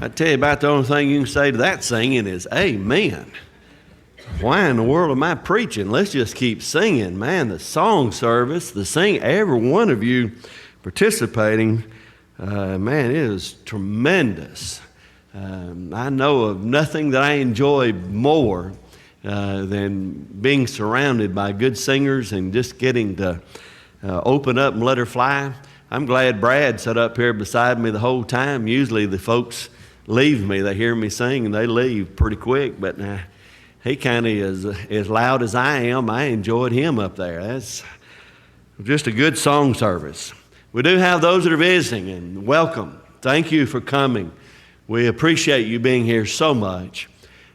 I tell you about the only thing you can say to that singing is amen. Why in the world am I preaching? Let's just keep singing. Man, the song service, every one of you participating, man, it is tremendous. I know of nothing that I enjoy more than being surrounded by good singers and just getting to open up and let her fly. I'm glad Brad sat up here beside me the whole time. Usually the folks leave me. They hear me sing and they leave pretty quick, but he kind of is as loud as I am. I enjoyed him up there. That's just a good song service. We do have those that are visiting, and welcome. Thank you for coming. We appreciate you being here so much.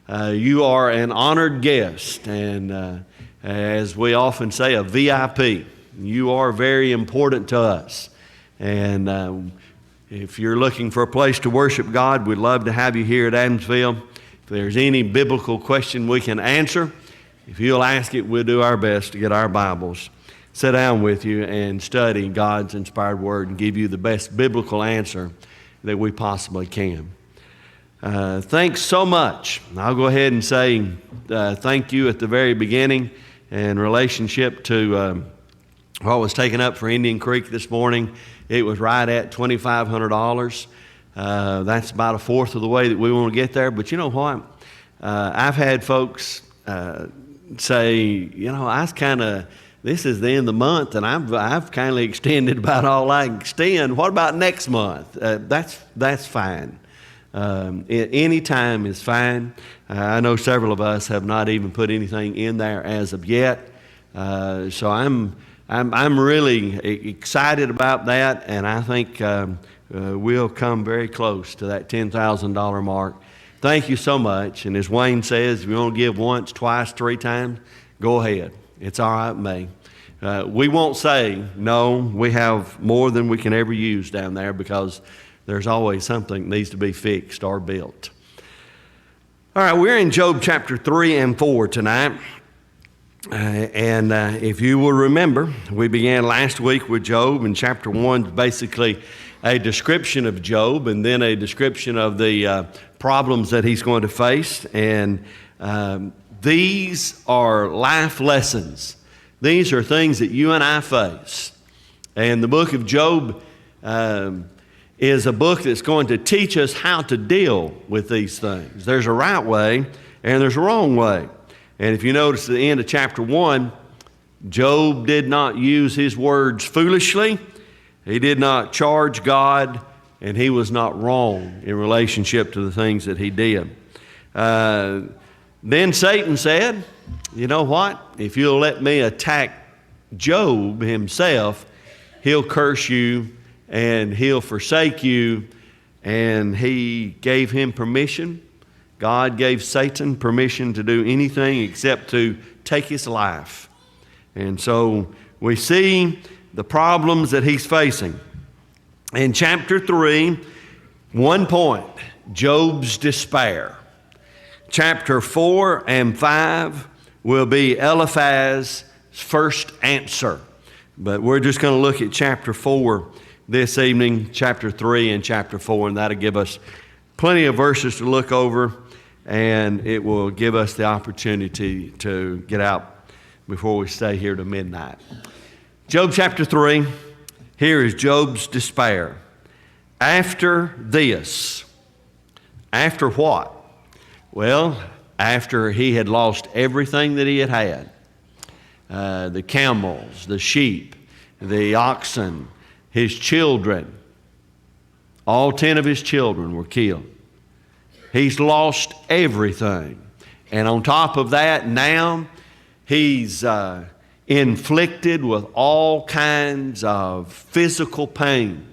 You are an honored guest, and as we often say, a VIP. You are very important to us. And if you're looking for a place to worship God, we'd love to have you here at Adamsville. If there's any biblical question we can answer, if you'll ask it, we'll do our best to get our Bibles, sit down with you and study God's inspired word and give you the best biblical answer that we possibly can. Thanks so much. I'll go ahead and say thank you at the very beginning in relationship to what was taken up for Indian Creek this morning. It was right at $2,500. That's about a fourth of the way that we want to get there. But you know what? I've had folks say, this is the end of the month, and I've kind of extended about all I can extend. What about next month? That's fine. Any time is fine. I know several of us have not even put anything in there as of yet. So I'm really excited about that, and I think we'll come very close to that $10,000 mark. Thank you so much. And as Wayne says, if you want to give once, twice, three times, go ahead. It's all right with me. We won't say, no, we have more than we can ever use down there, because there's always something that needs to be fixed or built. All right, we're in Job chapter 3 and 4 tonight. And if you will remember, we began last week with Job, and chapter 1 is basically a description of Job and then a description of the problems that he's going to face. And these are life lessons. These are things that you and I face. And the book of Job is a book that's going to teach us how to deal with these things. There's a right way and there's a wrong way. And if you notice at the end of chapter 1, Job did not use his words foolishly. He did not charge God, and he was not wrong in relationship to the things that he did. Then Satan said, you know what? If you'll let me attack Job himself, he'll curse you and he'll forsake you. And he gave him permission. God gave Satan permission to do anything except to take his life. And so we see the problems that he's facing. In chapter 3, 1 point, Job's despair. Chapter 4 and 5 will be Eliphaz's first answer. But we're just going to look at chapter 4 this evening, chapter 3 and chapter 4, and that'll give us plenty of verses to look over, and it will give us the opportunity to get out before we stay here to midnight. Job chapter 3, here is Job's despair. After this, after what? Well, after he had lost everything that he had had, the camels, the sheep, the oxen, his children, all 10 of his children were killed. He's lost everything. And on top of that, now he's inflicted with all kinds of physical pain.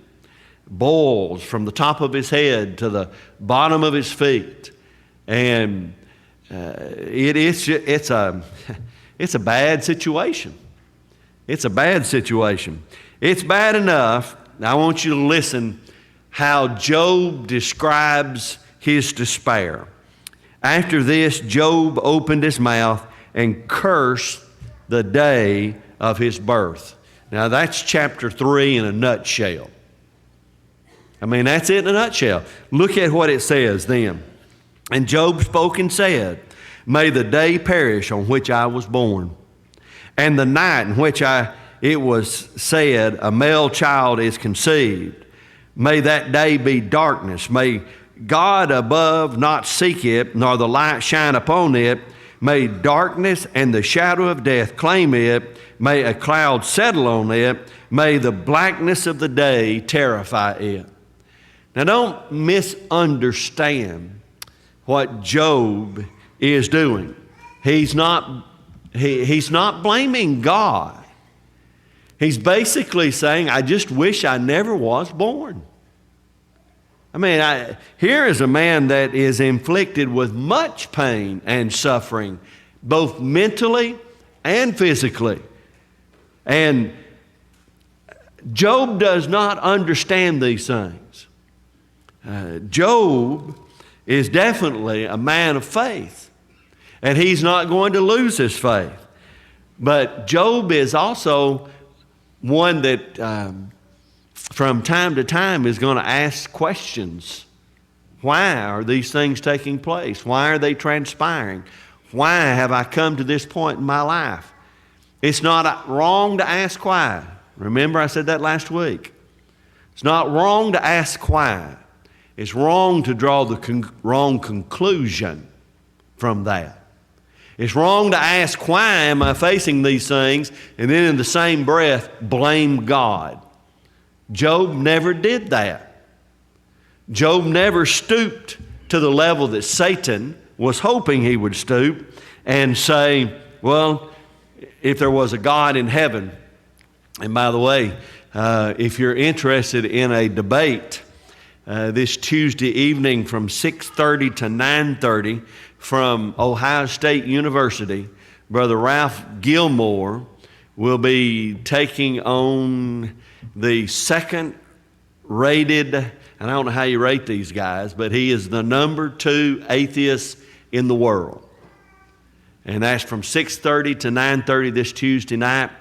Boils from the top of his head to the bottom of his feet. And it's a bad situation. It's a bad situation. It's bad enough. Now I want you to listen how Job describes his despair. After this, Job opened his mouth and cursed the day of his birth. Now that's chapter 3 in a nutshell. I mean, that's it in a nutshell. Look at what it says then. And Job spoke and said, may the day perish on which I was born, and the night in which it was said, a male child is conceived. May that day be darkness. May God above not seek it, nor the light shine upon it. May darkness and the shadow of death claim it. May a cloud settle on it. May the blackness of the day terrify it. Now don't misunderstand what Job is doing. He's not blaming God. He's basically saying, I just wish I never was born. I mean, here is a man that is inflicted with much pain and suffering, both mentally and physically. And Job does not understand these things. Job is definitely a man of faith, and he's not going to lose his faith. But Job is also one that from time to time is going to ask questions. Why are these things taking place? Why are they transpiring? Why have I come to this point in my life? It's not wrong to ask why. Remember, I said that last week. It's not wrong to ask why. It's wrong to draw the wrong conclusion from that. It's wrong to ask, why am I facing these things? And then in the same breath, blame God. Job never did that. Job never stooped to the level that Satan was hoping he would stoop and say, well, if there was a God in heaven. And by the way, if you're interested in a debate this Tuesday evening from 6:30 to 9:30 from Ohio State University, Brother Ralph Gilmore will be taking on the second rated, and I don't know how you rate these guys, but he is the number 2 atheist in the world. And that's from 6:30 to 9:30 this Tuesday night.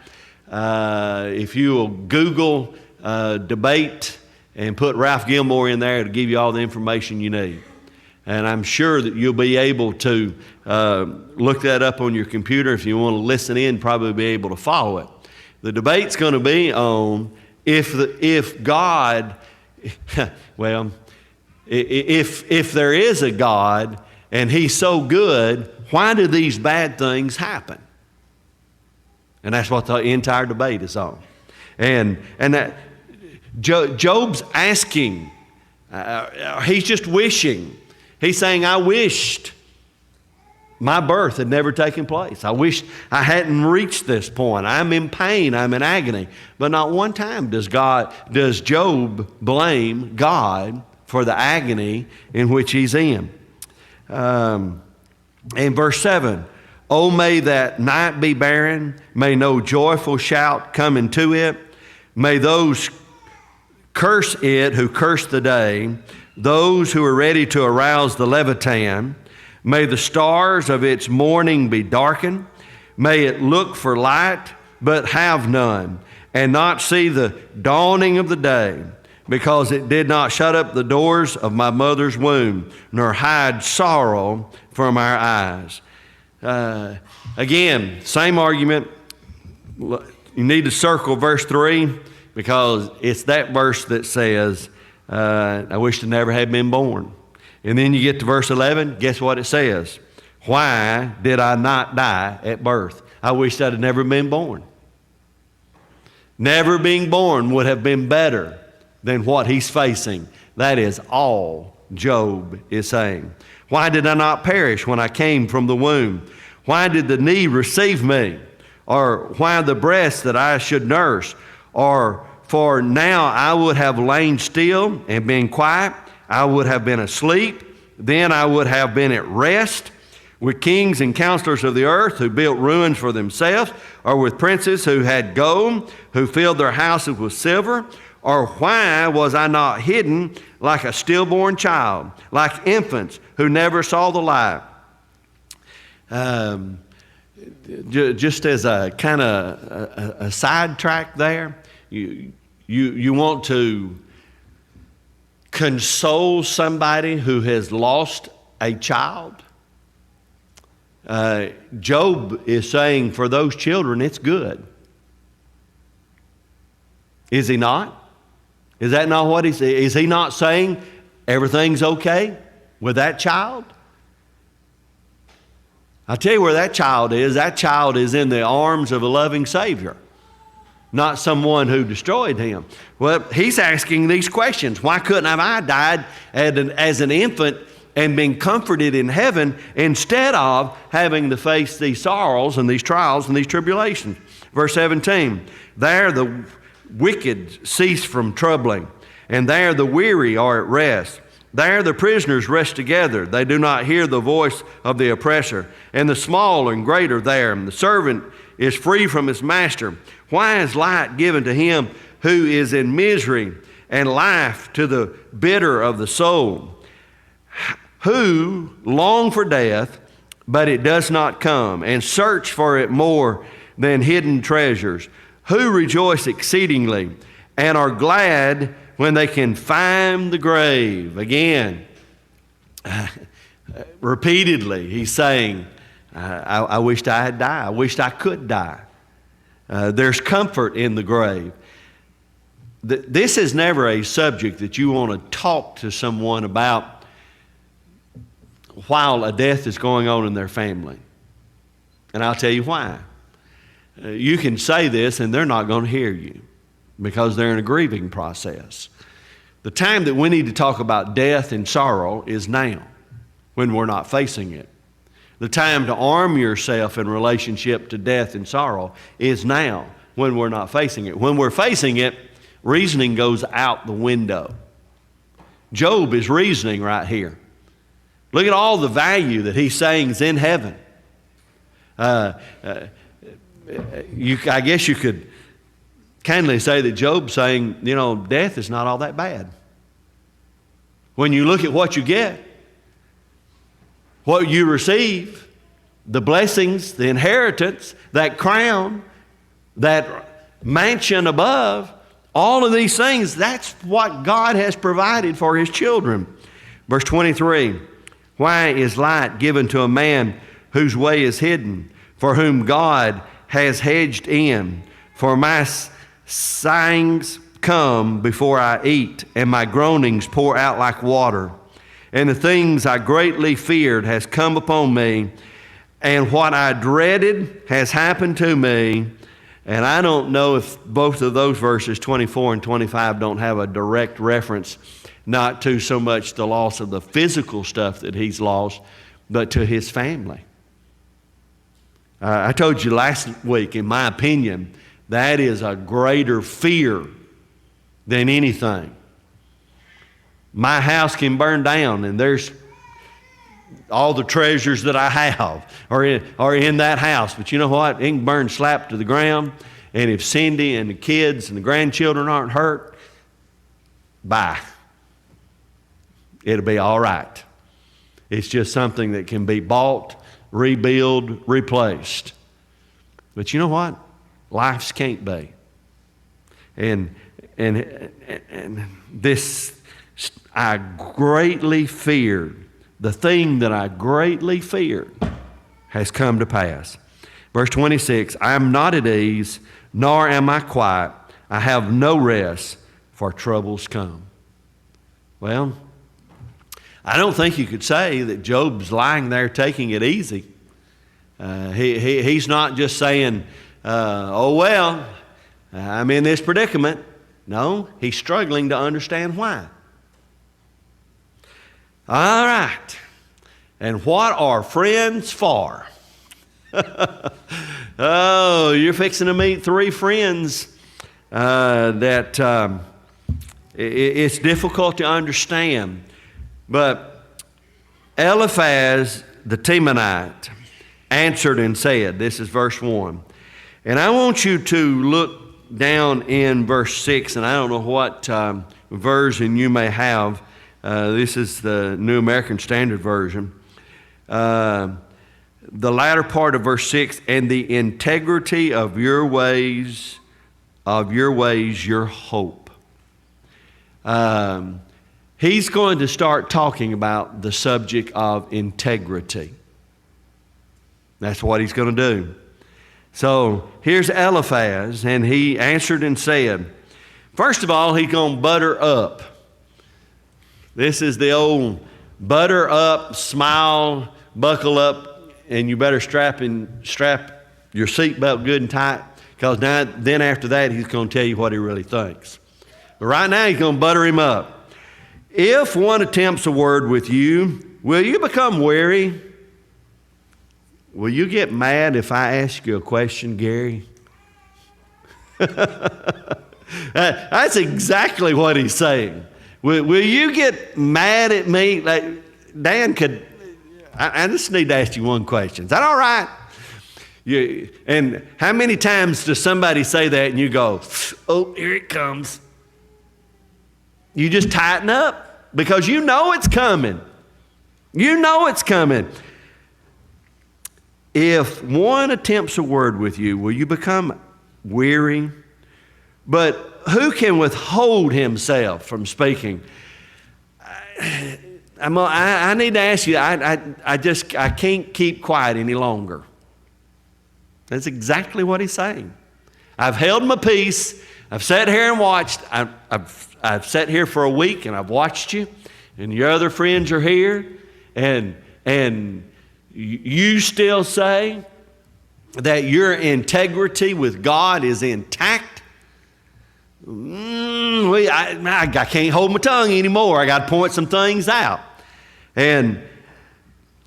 If you will Google debate and put Ralph Gilmore in there, it'll give you all the information you need. And I'm sure that you'll be able to look that up on your computer. If you want to listen in, probably be able to follow it. The debate's going to be on if God, well, if there is a God and He's so good, why do these bad things happen? And that's what the entire debate is on. And that Job's asking, he's just wishing. He's saying, I wished my birth had never taken place. I wish I hadn't reached this point. I'm in pain. I'm in agony. But not one time does Job blame God for the agony in which he's in. In verse 7, oh, may that night be barren. May no joyful shout come into it. May those curse it who curse the day, those who are ready to arouse the Leviathan. May the stars of its morning be darkened. May it look for light, but have none, and not see the dawning of the day, because it did not shut up the doors of my mother's womb, nor hide sorrow from our eyes. Again, same argument. You need to circle verse 3, because it's that verse that says, I wish I never had been born. And then you get to verse 11, guess what it says? Why did I not die at birth? I wish I'd have never been born. Never being born would have been better than what he's facing. That is all Job is saying. Why did I not perish when I came from the womb? Why did the knee receive me? Or why the breast that I should nurse? Or for now I would have lain still and been quiet. I would have been asleep. Then I would have been at rest with kings and counselors of the earth who built ruins for themselves, or with princes who had gold, who filled their houses with silver. Or why was I not hidden like a stillborn child, like infants who never saw the light? Just as a kind of a sidetrack there, you want to console somebody who has lost a child? Job is saying for those children, it's good. Is he not? Is that not what he's saying? Is he not saying everything's okay with that child? I'll tell you where that child is. That child is in the arms of a loving Savior, not someone who destroyed him. Well, he's asking these questions. Why couldn't have I died as an infant and been comforted in heaven instead of having to face these sorrows and these trials and these tribulations? Verse 17, there the wicked cease from troubling, and there the weary are at rest. There the prisoners rest together. They do not hear the voice of the oppressor. And the small and great are there. And the servant is free from his master. Why is light given to him who is in misery, and life to the bitter of the soul? Who long for death, but it does not come, and search for it more than hidden treasures? Who rejoice exceedingly and are glad when they can find the grave? Again, repeatedly, he's saying, I wished I had died. I wished I could die. There's comfort in the grave. This is never a subject that you want to talk to someone about while a death is going on in their family. And I'll tell you why. You can say this and they're not going to hear you because they're in a grieving process. The time that we need to talk about death and sorrow is now, when we're not facing it. The time to arm yourself in relationship to death and sorrow is now, when we're not facing it. When we're facing it, reasoning goes out the window. Job is reasoning right here. Look at all the value that he's saying is in heaven. I guess you could kindly say that Job's saying, death is not all that bad. When you look at what you get, what you receive, the blessings, the inheritance, that crown, that mansion above, all of these things, that's what God has provided for his children. Verse 23, why is light given to a man whose way is hidden, for whom God has hedged in? For my sighings come before I eat, and my groanings pour out like water. And the things I greatly feared has come upon me, and what I dreaded has happened to me. And I don't know if both of those verses, 24 and 25, don't have a direct reference, not to so much the loss of the physical stuff that he's lost, but to his family. I told you last week, in my opinion, that is a greater fear than anything. My house can burn down, and there's all the treasures that I have are in that house. But you know what? It can burn slap to the ground, and if Cindy and the kids and the grandchildren aren't hurt, bye. It'll be all right. It's just something that can be bought, rebuilt, replaced. But you know what? Life's can't be. And this, I greatly feared. The thing that I greatly feared has come to pass. Verse 26, I am not at ease, nor am I quiet. I have no rest, for troubles come. Well, I don't think you could say that Job's lying there taking it easy. He's not just saying, I'm in this predicament. No, he's struggling to understand why. All right. And what are friends for? Oh, you're fixing to meet three friends that it's difficult to understand. But Eliphaz the Temanite answered and said, this is verse 1. And I want you to look down in verse 6, and I don't know what version you may have. This is the New American Standard Version. The latter part of verse 6, and the integrity of your ways, your hope. he's going to start talking about the subject of integrity. That's what he's going to do. So here's Eliphaz, and he answered and said, first of all, he's going to butter up. This is the old butter up, smile, buckle up, and you better strap your seatbelt good and tight, because then after that, he's going to tell you what he really thinks. But right now, he's going to butter him up. If one attempts a word with you, will you become weary? Will you get mad if I ask you a question, Gary? That's exactly what he's saying. Will you get mad at me? Like, Dan, I just need to ask you one question. Is that all right? And how many times does somebody say that and you go, oh, here it comes? You just tighten up because you know it's coming. You know it's coming. If one attempts a word with you, will you become weary? But who can withhold himself from speaking? I need to ask you, I can't keep quiet any longer. That's exactly what he's saying. I've held my peace. I've sat here and watched. I've sat here for a week and I've watched you, and your other friends are here, and you still say that your integrity with God is intact. I can't hold my tongue anymore. I got to point some things out. And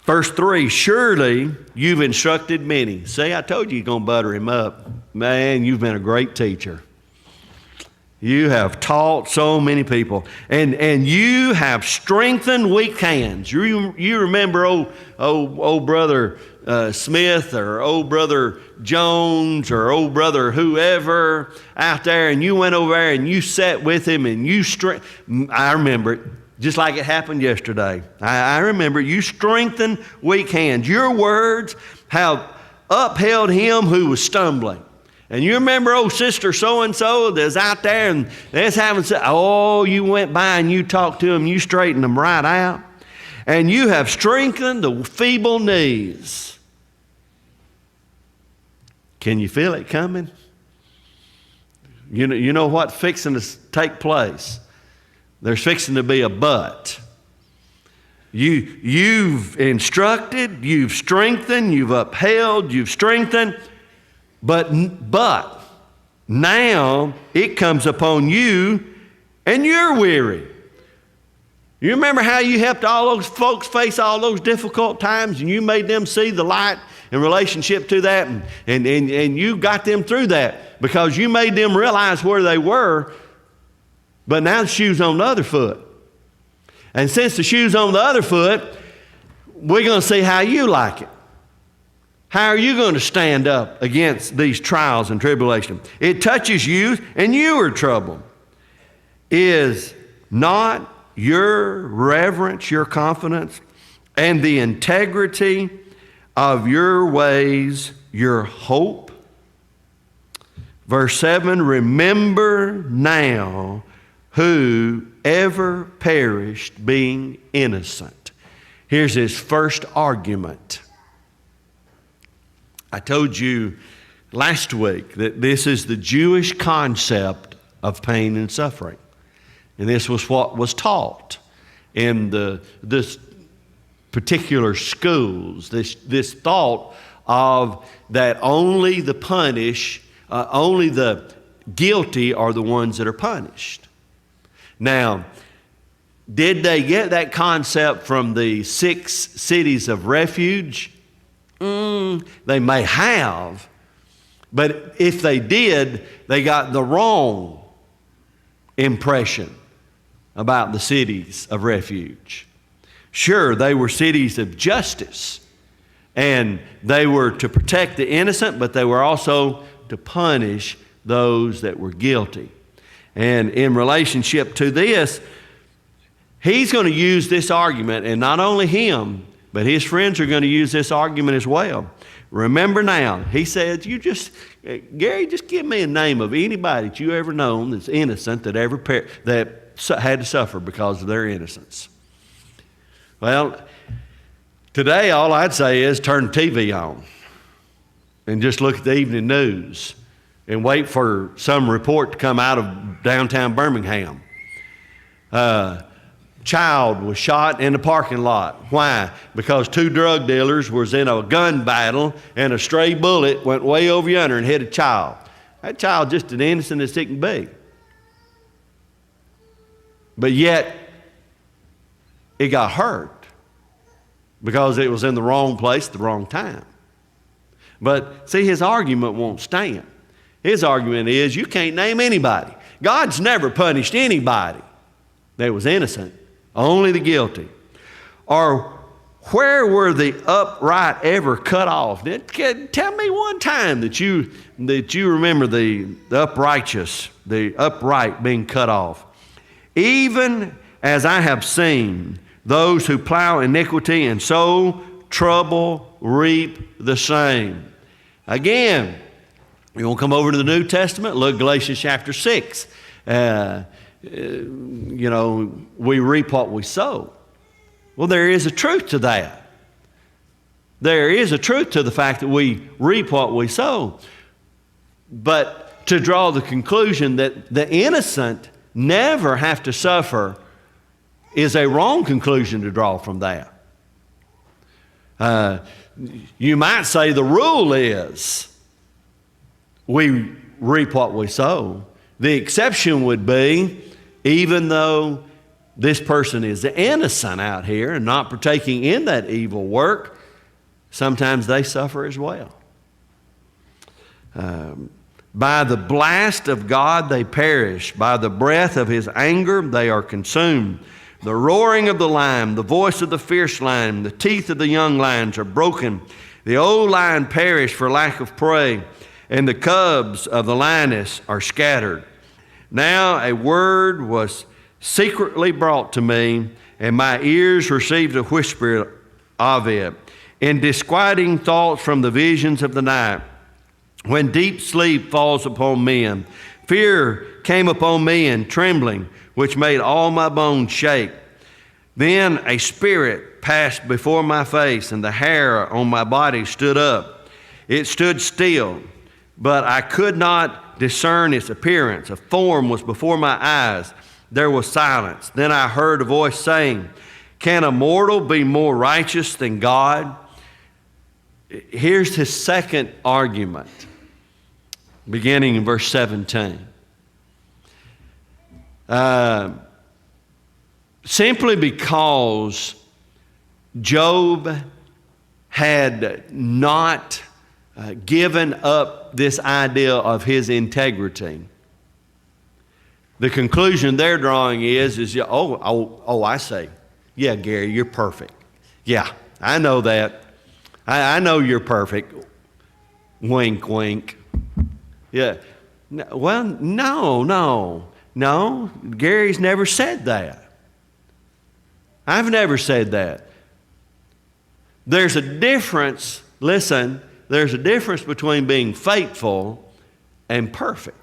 verse 3, surely you've instructed many. See, I told you you're going to butter him up. Man, you've been a great teacher. You have taught so many people. And you have strengthened weak hands. You remember old brother Smith, or old brother Jones, or old brother whoever out there, and you went over there and you sat with him and I remember it just like it happened yesterday. I remember you strengthened weak hands. Your words have upheld him who was stumbling. And you remember old sister so-and-so that's out there and that's having, you went by and you talked to them, you straightened them right out. And you have strengthened the feeble knees. Can you feel it coming? You know what fixing to take place? There's fixing to be a but. You've instructed, you've strengthened, you've upheld, you've strengthened, but now it comes upon you and you're weary. You remember how you helped all those folks face all those difficult times, and you made them see the light in relationship to that, and you got them through that because you made them realize where they were, but now the shoe's on the other foot. And since the shoe's on the other foot, we're going to see how you like it. How are you going to stand up against these trials and tribulation? It touches you and you are troubled. Is not your reverence, your confidence, and the integrity of your ways your hope? Verse 7, remember now who ever perished being innocent. Here's his first argument. I told you last week that this is the Jewish concept of pain and suffering. And this was what was taught in this particular schools, this thought of that only the guilty are the ones that are punished. Now, did they get that concept from the 6 cities of refuge? They may have, but if they did, they got the wrong impression about the cities of refuge. Sure, they were cities of justice, and they were to protect the innocent, but they were also to punish those that were guilty. And in relationship to this, he's going to use this argument, and not only him, but his friends are going to use this argument as well. Remember now, he said, Gary, just give me a name of anybody that you ever known that's innocent that had to suffer because of their innocence. Well, today all I'd say is turn the TV on and just look at the evening news and wait for some report to come out of downtown Birmingham. Child was shot in the parking lot. Why? Because two drug dealers was in a gun battle and a stray bullet went way over yonder and hit a child. That child just as innocent as it can be. But yet, it got hurt because it was in the wrong place at the wrong time. But see, his argument won't stand. His argument is you can't name anybody. God's never punished anybody that was innocent, only the guilty. Or where were the upright ever cut off? Tell me one time that you remember the upright being cut off. Even as I have seen those who plow iniquity and sow trouble reap the same. Again, you want to come over to the New Testament? Look, Galatians chapter 6. We reap what we sow. Well, there is a truth to that. There is a truth to the fact that we reap what we sow. But to draw the conclusion that the innocent never have to suffer is a wrong conclusion to draw from that. You might say the rule is we reap what we sow. The exception would be, even though this person is innocent out here and not partaking in that evil work, sometimes they suffer as well. By the blast of God they perish. By the breath of his anger they are consumed. The roaring of the lion, the voice of the fierce lion, the teeth of the young lions are broken. The old lion perished for lack of prey, and the cubs of the lioness are scattered. Now a word was secretly brought to me, and my ears received a whisper of it, in disquieting thoughts from the visions of the night. When deep sleep falls upon men, fear came upon me and trembling, which made all my bones shake. Then a spirit passed before my face, and the hair on my body stood up. It stood still, but I could not discern its appearance. A form was before my eyes. There was silence. Then I heard a voice saying, "Can a mortal be more righteous than God?" Here's his second argument, beginning in verse 17. Simply because Job had not given up this idea of his integrity, the conclusion they're drawing is I say, yeah, Gary, you're perfect. Yeah, I know that. I know you're perfect. Wink, wink. Yeah. Well, no. Gary's never said that. I've never said that. There's a difference, listen, there's a difference between being faithful and perfect.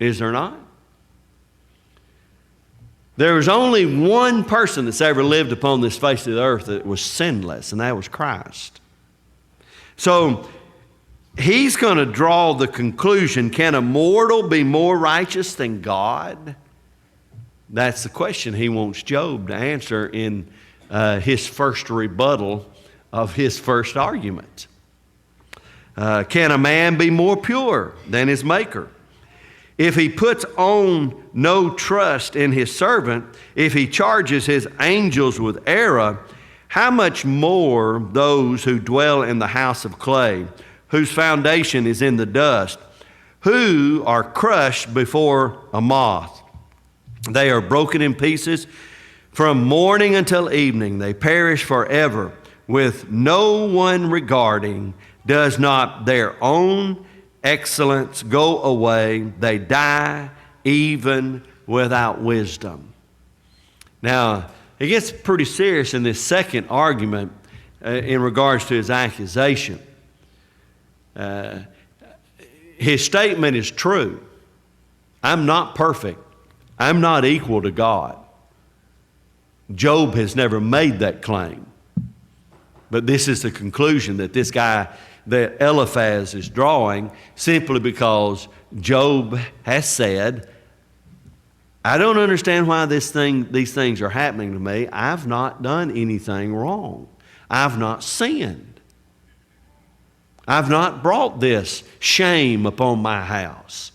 Is there not? There was only one person that's ever lived upon this face of the earth that was sinless, and that was Christ. So he's going to draw the conclusion, can a mortal be more righteous than God? That's the question he wants Job to answer in his first rebuttal of his first argument. Can a man be more pure than his maker? If he puts on no trust in his servant, if he charges his angels with error, how much more those who dwell in the house of clay, whose foundation is in the dust, who are crushed before a moth. They are broken in pieces from morning until evening. They perish forever, with no one regarding. Does not their own excellence go away? They die even without wisdom. Now, it gets pretty serious in this second argument in regards to his accusation. His statement is true. I'm not perfect. I'm not equal to God. Job has never made that claim. But this is the conclusion that this guy, that Eliphaz is drawing, simply because Job has said, I don't understand why these things are happening to me. I've not done anything wrong. I've not sinned. I've not brought this shame upon my house.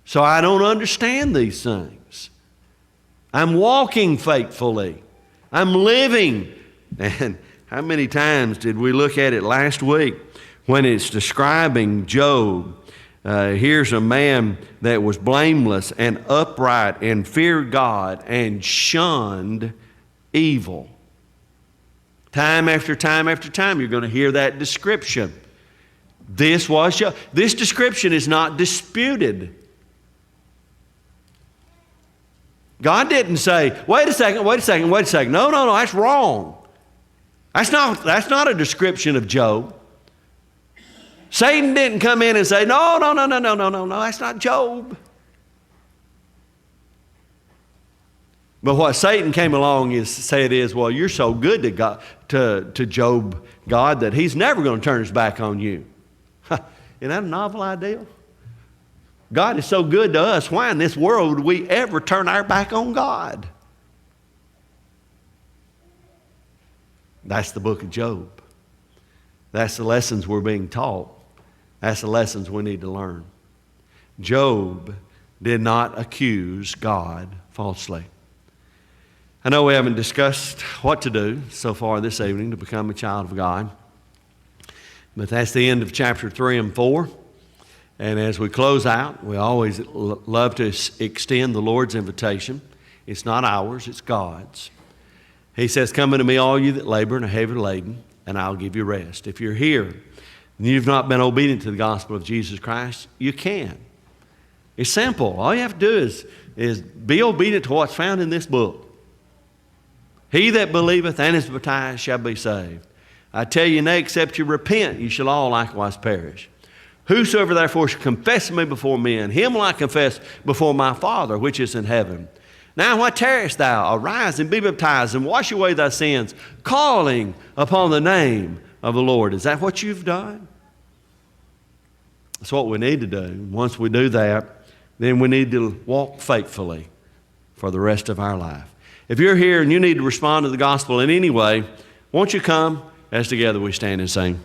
So I don't understand these things. I'm walking faithfully. I'm living. And how many times did we look at it last week when it's describing Job? Here's a man that was blameless and upright and feared God and shunned evil. Time after time after time, you're going to hear that description. This description is not disputed. God didn't say, wait a second. No, that's wrong. That's not a description of Job. Satan didn't come in and say, no, that's not Job. But what Satan came along and said is, well, you're so good to God, to Job, God, that he's never going to turn his back on you. Isn't that a novel idea? God is so good to us, why in this world would we ever turn our back on God? That's the book of Job. That's the lessons we're being taught. That's the lessons we need to learn. Job did not accuse God falsely. I know we haven't discussed what to do so far this evening to become a child of God, but that's the end of chapter 3 and 4. And as we close out, we always love to extend the Lord's invitation. It's not ours, it's God's. He says, come unto me, all you that labor and are heavy laden, and I'll give you rest. If you're here and you've not been obedient to the gospel of Jesus Christ, you can. It's simple. All you have to do is be obedient to what's found in this book. He that believeth and is baptized shall be saved. I tell you, nay, except you repent, you shall all likewise perish. Whosoever therefore shall confess me before men, him will I confess before my Father which is in heaven. Now why tarriest thou? Arise and be baptized and wash away thy sins, calling upon the name of the Lord. Is that what you've done? That's what we need to do. Once we do that, then we need to walk faithfully for the rest of our life. If you're here and you need to respond to the gospel in any way, won't you come as together we stand and sing?